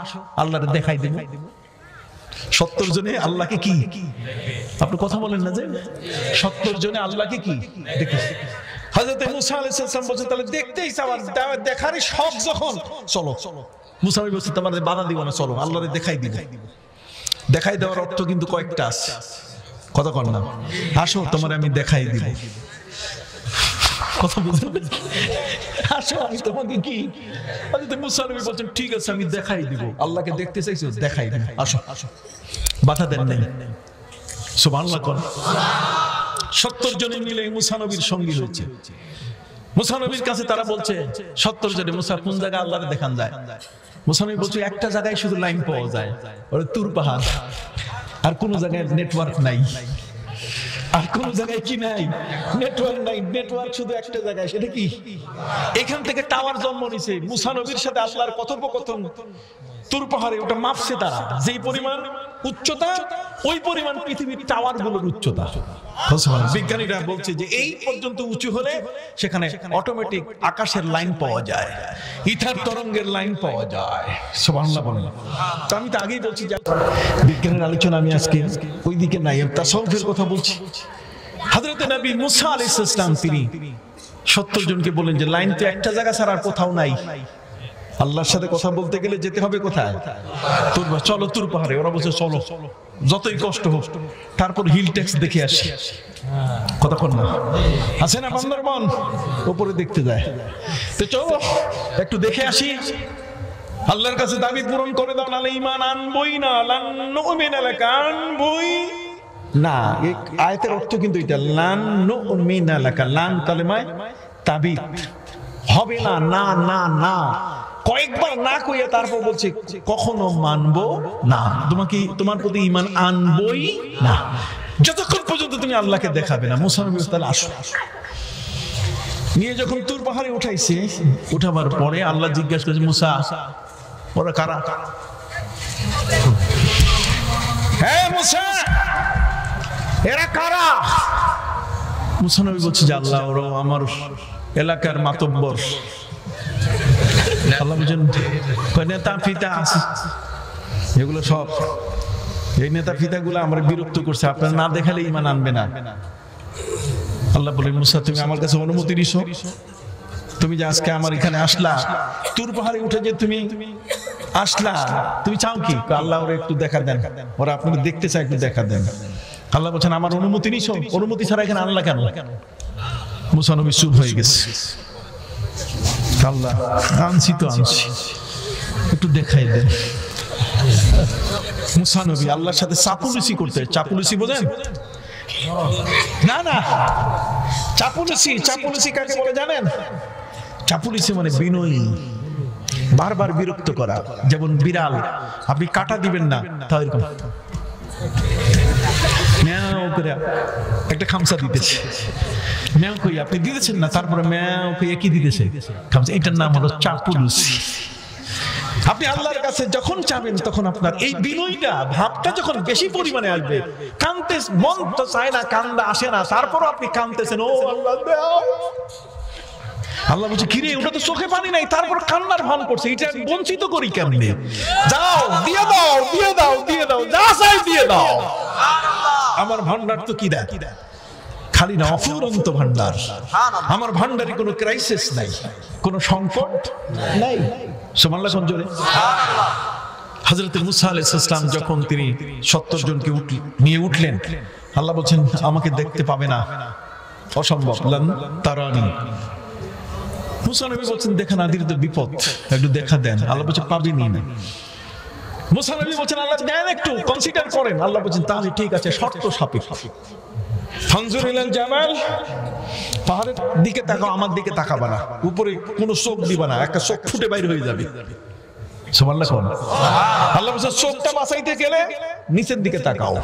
আল্লাহকে দেখাই দেব। 70 জনে আল্লাহকে কি? আপনি কথা বলেন না যে 70 জনে আল্লাহকে কি দেখেছে। হযরত মুসা আলাইহিস সালাম বলছে তাহলে দেখতেই চাওয়ার দেখারই শখ যখন, চলো। মুসা নবী বলছে তোমাদের বাধা দিব না, চলো আল্লাহরে দেখাই দিব। দেখাই দেওয়ার অর্থ কিন্তু কয়েকটা আছে, কথা কর না, আসো তোমার আমি দেখাই দিব। কথা বুঝলেন? আসো আমি তোমাকে কি। হযরত মুসা নবী বলছেন ঠিক আছে আমি দেখাই দিব। আল্লাহকে দেখতে চাইছো, দেখাই দিব, আসো। বাধা দেন নাই। সুবহানাল্লাহ। 70 জনে মিলে মুসা নবীর সঙ্গী হয়েছে। মুসা নবীর কাছে তারা বলছে 70 জনে মুসা কোন জায়গায় আল্লাহকে দেখান যায়? মুসা নবী বলছে একটা জায়গায় শুধু লাইন পাওয়া যায়, ওটা তুর পাহাড়। আর কোন জায়গায় নেটওয়ার্ক নাই, আর কোন জায়গায় কি নাই, নেটওয়ার্ক নাই। নেটওয়ার্ক শুধু একটা জায়গায়, সেটা কি? এখান থেকে টাওয়ার জন্ম নিছে। মুসা নবীর সাথে আল্লাহর কথোপকথন তুর পাহাড়ে, ওটা মাপছে তারা, যেই পরিমাণ উচ্চতা ওই পরিমাণ পৃথিবীর টাওয়ার গুলোর উচ্চতা। বিজ্ঞানীরা বলছে যে এই পর্যন্ত উঁচু হলে সেখানে অটোমেটিক আকাশের লাইন পাওয়া যায়, ইথার তরঙ্গের লাইন পাওয়া যায়। সুবহানাল্লাহ বলেন। তো আমি তো আগেই বলছি যে বিজ্ঞানের আলোচনা আমি আজকে ওই দিকে নাই, তাসাউফের কথা বলছি। হযরত নবী মুসা আলাইহিস সালাম তিনি 70 জনকে বলেন যে লাইন তো একটা জায়গা ছাড়া আর কোথাও নাই। আল্লাহর সাথে কথা বলতে গেলে যেতে হবে কোথায়? চলো তুর পাহাড়ে। ওরা বলছে চলো, যতই কষ্ট হোক, তারপর হিল ট্যাক্স দেখে আসি। কথা কর না, আছে না বান্দরবন উপরে দেখতে যায়, তো চলো একটু দেখে আসি। আল্লাহর কাছে দাবি পূরণ করে দাও, নালে ঈমান আনবই না। লান নুমিনা লাকা, আনবই না। এই আয়াতের অর্থ কিন্তু এটা, লান নুমিনা লাকা, লান কালেমায় তাবিদ, হবে না, না না না, কয়েকবার না কইয়া তারপর বলছে কখনো মানবো না, তোমাকে তোমার প্রতি ঈমান আনবই না যতক্ষণ পর্যন্ত তুমি আল্লাহকে দেখাবে না। মুসা নবী তাহলে আসো নিয়ে যখন তুর পাহাড়ে উঠাইছে, উঠাবার পরে আল্লাহ জিজ্ঞাসা করেছে মুসা ওরা কারা? হ্যাঁ মুসা, এরা কারা? মুসা নবী বলছে যে আল্লাহ, ওরা আমার এলাকার মাতব্বর। আল্লাহ বলছেন নেতা ফিতা আছে, এগুলো সব এই নেতা ফিতা গুলো আমার বিরক্ত করছে, আপনারা না দেখালে ঈমান আনবে না। আল্লাহ বলেন মুসা, তুমি আমার কাছে অনুমতি নিছো? তুমি যে আজকে আমার এখানে আসলা, তুর পাহাড়ে উঠে যে তুমি আসলা, তুমি চাও কি? আল্লাহ ওরা একটু দেখা দেন, ওরা আপনাকে দেখতে চায়, একটু দেখা দেন। আল্লাহ বলছেন আমার অনুমতি নিছো? অনুমতি ছাড়া এখানে আনলা কেন? মুসা নবী চুপ হয়ে গেছে। আল্লাহ, আনছি তো আনছি, একটু দেখাই দেন। মুসা নবী আল্লাহর সাথে চাপুলুসি করতে, চাপুলুসি বোঝেন? না না, চাপুলুসি, চাপুলুসি কাকে বলে জানেন? চাপুলুসি মানে বিনয়ী, বারবার বিরক্ত করা। যেমন বিড়াল, আপনি কাটা দিবেন না, তাও এরকম ম্যাও করে একটা খামসা দিতেছে, ম্যাও কই আপনি দিতেছেন না, তারপরে ম্যাও কই কি দিতেছে খামসা। এটার নাম হলো চাপুলুসি। আপনি আল্লাহর কাছে যখন চাবেন তখন আপনার এই বিনয়টা, ভাবটা যখন বেশি পরিমাণে আসবে, কানতে মন তো চায় না, কান্দা আসে না, তারপরও আপনি কানতেছেন, ও আল্লাহ দাও। আল্লাহ বলছে কিরে, ওটা তো চোখে পানি নাই, তারপর কান্নার ভান করছে, এটা বঞ্চিত করি কেমনে? যাও দিয়ে দাও, দিয়ে দাও, দিয়ে দাও, যা চাই দিয়ে দাও। আমার ভান্ডার তো কি দেয়, খালি না, অফুরন্ত ভান্ডার। আমার ভান্ডারে কোনো ক্রাইসিস নাই, কোনো সংকট নাই। সুবহানাল্লাহ জোরে। হযরত মুসা আলাইহিস সালাম যখন তিনি 70 জনকে নিয়ে উঠলেন, আল্লাহ বলছেন আমাকে দেখতে পাবে না, অসম্ভব, লান তারানি। মুসা নবী বলছেন দেখা না দিলে তো বিপদ, একটু দেখা দেন। আল্লাহ বলছেন পাবেনি না। মুসা নবী বলছেন আল্লাহ দেন, একটু কনসিডার করেন। আল্লাহ বলছেন তাহলে ঠিক আছে, শর্ত সাপেক্ষ। ফানজুর ইলাল জামাল, পাহাড়ের দিকে তাকাও, আমার দিকে তাকাবা না, উপরে কোনো চোখ দিবা না, একটা চোখ ফুটে বাইরে হয়ে যাবে। সুবহানাল্লাহ। আল্লাহ বলছেন চোখটা বাঁচাইতে গেলে নিচের দিকে তাকাও।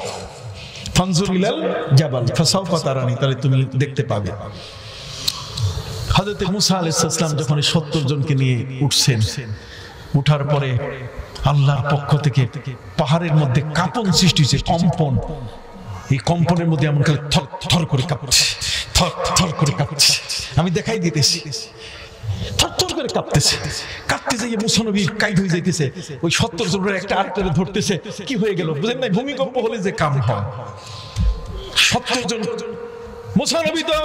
ফানজুর ইলাল জাবাল ফাসাউফা তারানি, তাহলে তুমি দেখতে পাবে। হযরত মুসা আলাইহিস সালাম যখন 70 জনকে নিয়ে উঠছেন, উঠার পরে আল্লাহর পক্ষ থেকে পাহাড়ের মধ্যে কাঁপন সৃষ্টি হয়েছে, কম্পন। এই কম্পনের মধ্যে এমন করে থর থর করে কাঁপছে, থর থর করে কাঁপছে। আমি দেখাই দিতেছি, থর থর করে কাঁপতেছে। কাঁপতে যাইয়ে মুসা নবী কাইট হয়ে যাইতেছে, ওই 70 জনের একটা আরেকটারে ধরতেছে। কি হয়ে গেল বুঝেন নাই? ভূমিকম্প হলে যে কাম হয়। 70 জন, মুসা নবী তো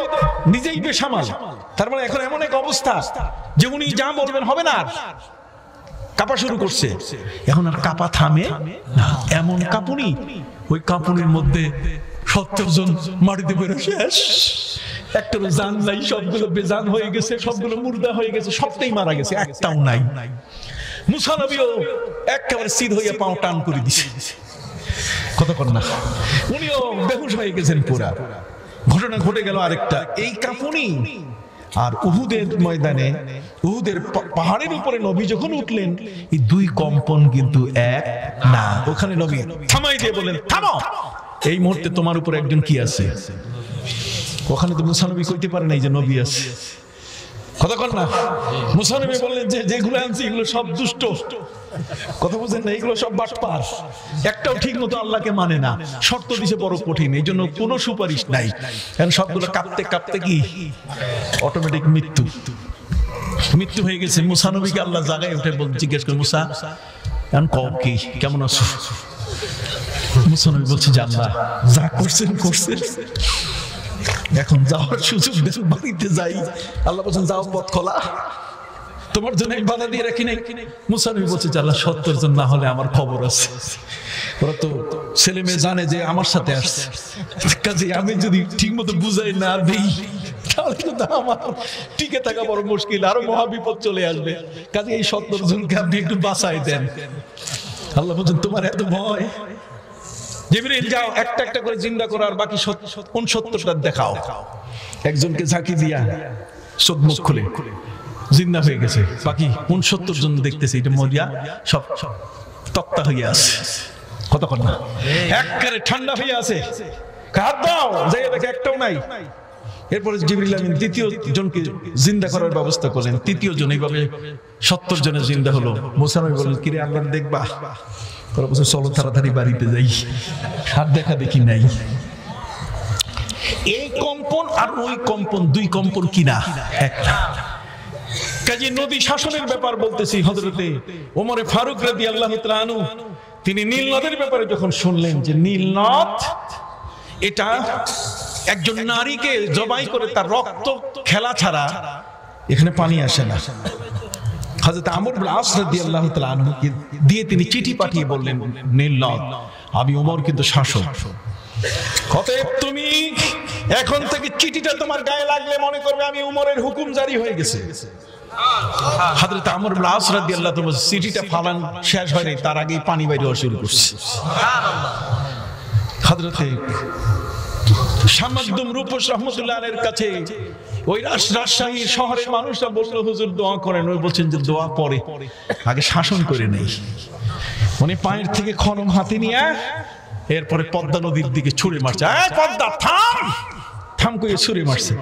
নিজেই বেসামাল, তার মানে এখন এমন এক অবস্থা যে উনি যা বলবেন হবে না, কাঁপা শুরু করছে। এখন আর কাঁপা থামে না, এমন কাঁপুনি, ওই কাঁপুনির মধ্যে 70 জন মাটিতে বেরো শেষ, একটারও জান নাই, সবগুলো বেজান হয়ে গেছে, সবগুলো মুর্দা হয়ে গেছে, সবটাই মারা গেছে, একটাও নাই। মুসা নবীও একেবারে সিধ হইয়া পাও টান করে দিছে, কতক্ষণ না, উনিও বেহুশ হয়ে গেছেন পুরা। ঘটনা ঘটে গেল আরেকটা, এই কাঁপুনি আর উহুদের ময়দানে, উহুদের পাহাড়ের উপরে নবী যখন উঠলেন, এই দুই কম্পন কিন্তু এক না। ওখানে নবী থামাই দিয়ে বললেন থামো, এই মুহূর্তে তোমার উপর একজন কি আছে। ওখানে তো মুসা নবী কইতে পারে নাই যে নবী আছে, কতক্ষণ না। মুসা নবী বললেন যে যেগুলো আনছি এগুলো সব দুষ্ট, কথা বুঝেন না, এগুলো সব বাটপার, একটাও ঠিক মতো আল্লাহকে মানে না, শর্ত দিছে বড় কঠিন, এই জন্য কোনো সুপারিশ নাই। এখন সবগুলো কাঁপতে কাঁপতে কি অটোমেটিক মৃত্যু, মৃত্যু হয়ে গেছে। মুসা নবীকে আল্লাহ জাগায় উঠে জিজ্ঞেস করে, মুসা এখন কও কি, কেমন আছো? মুসা নবী বলছে যে আল্লাহ যা করছেন করছেন, এখন যাওয়ার সুযোগ দেন, বাড়িতে যাই। আল্লাহ বলছেন যাও, পথ খোলা, তোমার জন্য আমি বাধা দিয়ে রাখি নাই। মুসা নবী বলছে যে আল্লাহ 70 জন না হলে আমার খবর আছে, ওরা তো ছেলে মেয়ে জানে যে আমার সাথে আসছে, কাজে আমি যদি ঠিক মতো বুঝাই না দিই তাহলে কিন্তু আমার টিকে থাকা বড় মুশকিল, আরো মহাবিপদ চলে আসবে, কাজে এই 70 জনকে আপনি একটু বাঁচাই দেন। আল্লাহ বলছেন তোমার এত ভয়, জিবরিল যাও একটা একটা করে জিন্দা করো, আর বাকি 69টা দেখাও। একজনকে ঝাঁকি দিয়া চোখ মুখ খুলে জিন্দা হয়ে গেছে, বাকি 69 জন দেখতেছে এটা মরিয়া সব তক্তা হয়ে আছে, কতক্ষণ না, একবারে ঠান্ডা হয়ে আছে। হাত দাও, যাই দেখে একটাও নাই। এরপরে জিবরিল আমিন দ্বিতীয় জনকে জিন্দা করার ব্যবস্থা করলেন, তৃতীয় জন, এইভাবে 70 জনের জিন্দা হলো। মুসা নবী বললেন কিরে আল্লাহ দেখবা, ওরা বলছে চলো তাড়াতাড়ি বাড়িতে যাই, হাত দেখা দেখি নাই। এই কম্পন আর ওই কম্পন, দুই কম্পন কিনা একটা। কাজে নদী শাসনের ব্যাপার বলতেছি, হযরতে ওমর ফারুক রাদিয়াল্লাহু তাআলা আনহু তিনি নীল নদের ব্যাপারে যখন শুনলেন যে নীল নদ এটা একজন নারীকে জবাই করে তার রক্ত খেলা ছাড়া এখানে পানি আসে না, হযরত আমর ইবনে আস রাদিয়াল্লাহু তাআলা আনহুকে দিয়ে তিনি চিঠি পাঠিয়ে বললেন, নীল নদ আমি ওমর কিন্তু শাসক, অতএব তুমি এখন থেকে চিঠিটা তোমার গায়ে লাগলে মনে করবে আমি উমরের হুকুম জারি হয়ে গেছে। হযরত আমর ইবনে আস রাদিয়াল্লাহু তাআলা চিঠিটা ফালান শেষ হয়নি, তার আগেই পানি বাইরে আসা শুরু করছে। হযরতে শামসুদ্দিন রূপস রাহমাতুল্লাহ আলাইহির কাছে ওই রাজশাহী শহরের মানুষরা বললো, হুজুর দোয়া করেন। ওই বলছেন যে দোয়া পরে, আগে শাসন করে নেই। উনি পায়ের থেকে খড়ম হাতে নিয়ে এরপরে পদ্মা নদীর দিকে ছুঁড়ে মারছে। এই পদ্মা থাম, থাম করে ছুঁড়ে মারছে।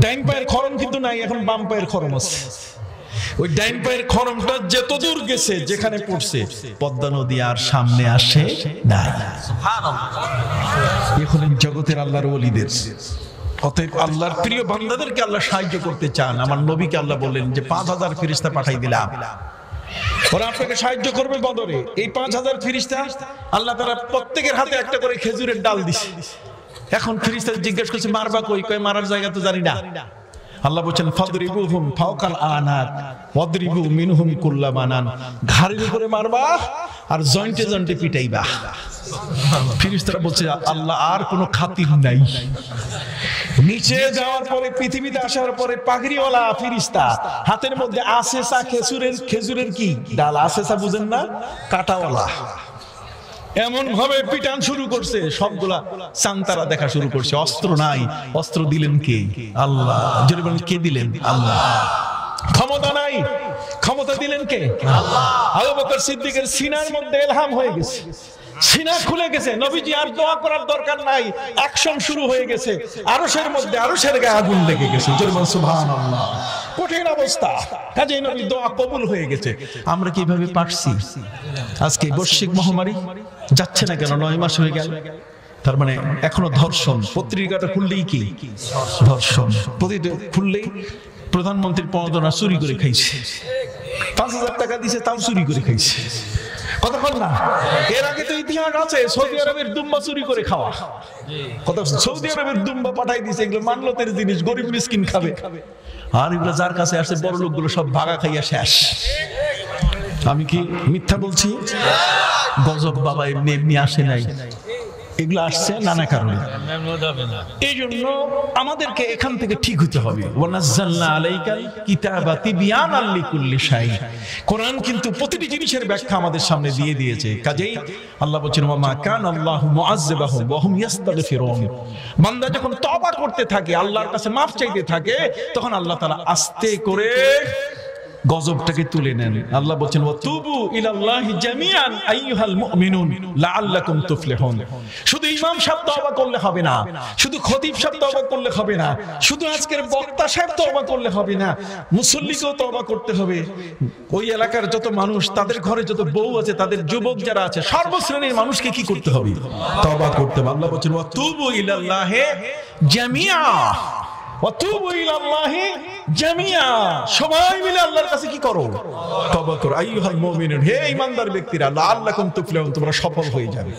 ডাইন পায়ের খড়ম কিন্তু নাই, এখন বাম পায়ের খড়ম আছে। ওই ডাইন পায়ের খড়মটা যত দূর গেছে যেখানে পড়ছে পদ্মা নদী আর সামনে আসে না। এখন জগতের আল্লাহর ওলিদের, অতএব আল্লাহর প্রিয় বান্দাদেরকে আল্লাহ সাহায্য করতে চান। আমার নবীকে আল্লাহ বললেন যে 5000 ফেরেশতা পাঠাই দিলাম, ওরা আপনাকে সাহায্য করবে বদরে। এই 5000 ফেরেশতা আল্লাহ তাআলা প্রত্যেকের হাতে একটা করে খেজুরের ডাল দিছে। এখন ফেরেশতা জিজ্ঞেস করছে মারবা কই? কয় মারার জায়গা তো জানি না। আল্লাহ বলেন ফাদরিবুহুম ফাওকাল আনাক ওয়াদরিবু মিনহুম কুল্লা বানান, ঘাড়ের উপরে মারবা আর জয়েন্টে জয়েন্টে পিটাইবা। ফেরেশতারা বলছে আল্লাহ আর কোনো খাতির নাই। নিচে যাওয়ার পরে পৃথিবীতে আসার পরে পাগড়িওয়ালা ফেরেশতা হাতের মধ্যে আসেসা খেজুরের কি ডাল, আসেসা বুঝেন না, কাটাওয়ালা, এমন ভাবে পিটান শুরু করছে, সবগুলা চাংতারা দেখা শুরু করছে। অস্ত্র নাই, অস্ত্র দিলেন কে? আল্লাহ। জোরে বলেন কে দিলেন? আল্লাহ। ক্ষমতা নাই, ক্ষমতা দিলেন কে? আল্লাহ। আবু বকর সিদ্দিকের সিনার মধ্যে ইলহাম হয়ে গেছে, সিনা খুলে গেছে, নবীজি আর দোয়া করার দরকার নাই, অ্যাকশন শুরু হয়ে গেছে। আরশের মধ্যে আরশের গায়ে আগুন লেগে গেছে। জোরে বলেন সুবহানাল্লাহ। কঠিন অবস্থা, কাজেই নবীর দোয়া কবুল হয়ে গেছে। আমরা কিভাবে পারছি? আজকে বৈশ্বিক মহামারী যাচ্ছে না কেন? 9 মাস হয়ে গেল, তার মানে এখনো ধর্ষণ। পত্রিকাটা খুললেই কি ধর্ষণ, প্রতিটা খুললেই প্রধানমন্ত্রীর প্রণোদনা চুরি করে খাইছে, 5000 টাকা দিছে তাও চুরি করে খাইছে। কতক্ষণ না? এর আগে তো ইতিহাস আছে সৌদি আরবের দুম্বা চুরি করে খাওয়া। কত সৌদি আরবের দুম্বা পাঠাই দিছে, এগুলো মানলতের জিনিস, গরিব মিসকিন খাবে। আর এগুলো যার কাছে আসে বড় লোকগুলো সব ভাগা খাইয়া শেষ। আমি কি মিথ্যা বলছি? গজব বাবা এমনি এমনি আসে নাই, এগুলো আসছে নানা কারণে। এই জন্য আমাদেরকে এখান থেকে ঠিক হতে হবে। ওয়ানাজ্জালনা আলাইকাল কিতাবা তিবয়ানাল লিকুল্লি শাই। কোরআন কিন্তু প্রতিটি জিনিসের ব্যাখ্যা আমাদের সামনে দিয়ে দিয়েছে। কাজেই আল্লাহ বলেন ওয়া মা কানা আল্লাহু মুআযযিবাহুম ওয়া হুম ইস্তাগফিরুন। বান্দা যখন তওবা করতে থাকে, আল্লাহর কাছে মাফ চাইতে থাকে, তখন আল্লাহ তাআলা আস্তে করে গজবটাকে তুলে নেন। আল্লাহ বলেন ওয়া তুবু ইলাল্লাহি জামিআন আইয়ুহাল মুমিনুন লাআল্লাকুম তুফলিহুন। শুধু ইমাম সাহেব তওবা করলে হবে না, শুধু খতিব সাহেব তওবা করলে হবে না, শুধু আজকের বক্তা সাহেব তওবা করলে হবে না, মুসল্লিকেও তওবা করতে হবে। ওই এলাকার যত মানুষ, তাদের ঘরে যত বউ আছে, তাদের যুবক যারা আছে, সর্বশ্রেণীর মানুষকে কি করতে হবে? তওবা করতে হবে। আল্লাহ বলেন ওয়া তুবু ইলাল্লাহি জামিআ ওয়াতুবু ইলাল্লাহি জামিআ। সবাই মিলে আল্লাহর কাছে কি করো? তওবা করো। আইয়ুহাল মুমিনুন, হে ঈমানদার ব্যক্তিরা, লাআল্লাকুম তুফলিহুন, তোমরা সফল হয়ে যাবে।